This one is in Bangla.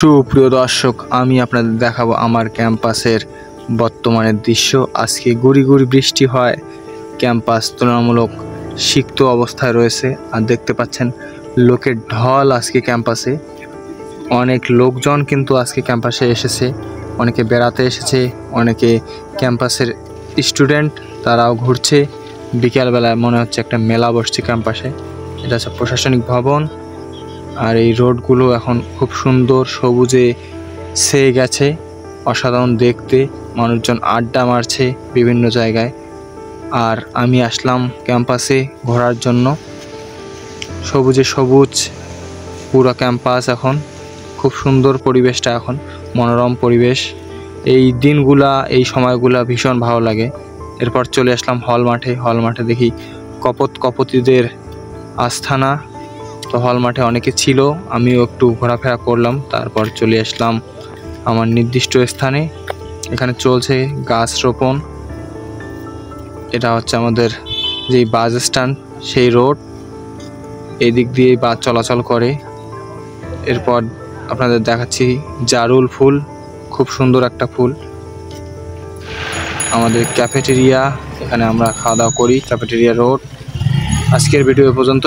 সুপ্রিয় দর্শক, আমি আপনাদের দেখাবো আমার ক্যাম্পাসের বর্তমানের দৃশ্য। আজকে গুড়ি গুড়ি বৃষ্টি হয়, ক্যাম্পাস তুলনামূলক সিক্ত অবস্থায় রয়েছে। আর দেখতে পাচ্ছেন লোকের ঢল আজকে ক্যাম্পাসে। অনেক লোকজন কিন্তু আজকে ক্যাম্পাসে এসেছে, অনেকে বেড়াতে এসেছে, অনেকে ক্যাম্পাসের স্টুডেন্ট, তারাও ঘুরছে। বিকালবেলায় মনে হচ্ছে একটা মেলা বসছে ক্যাম্পাসে। এটা হচ্ছে প্রশাসনিক ভবন। আর এই রোডগুলো এখন খুব সুন্দর সবুজে ছেয়ে গেছে, অসাধারণ দেখতে। মানুষজন আড্ডা মারছে বিভিন্ন জায়গায়। আর আমি আসলাম ক্যাম্পাসে ঘোরার জন্য। সবুজে সবুজ পুরো ক্যাম্পাস, এখন খুব সুন্দর পরিবেশটা, এখন মনোরম পরিবেশ। এই দিনগুলা, এই সময়গুলা ভীষণ ভালো লাগে। এরপর চলে আসলাম হল মাঠে দেখি কপোতিদের আস্থানা। তো হল মাঠে অনেকে ছিল, আমিও একটু ঘোরাফেরা করলাম। তারপর চলে আসলাম আমার নির্দিষ্ট স্থানে। এখানে চলছে গাছ রোপণ। এটা হচ্ছে আমাদের যেই বাস স্ট্যান্ড, সেই রোড। এই দিক দিয়ে বাস চলাচল করে। এরপর আপনাদের দেখাচ্ছি জারুল ফুল, খুব সুন্দর একটা ফুল। আমাদের ক্যাফেটেরিয়া, এখানে আমরা খাওয়া দাওয়া করি, ক্যাফেটেরিয়া রোড। আজকের ভিডিও পর্যন্ত।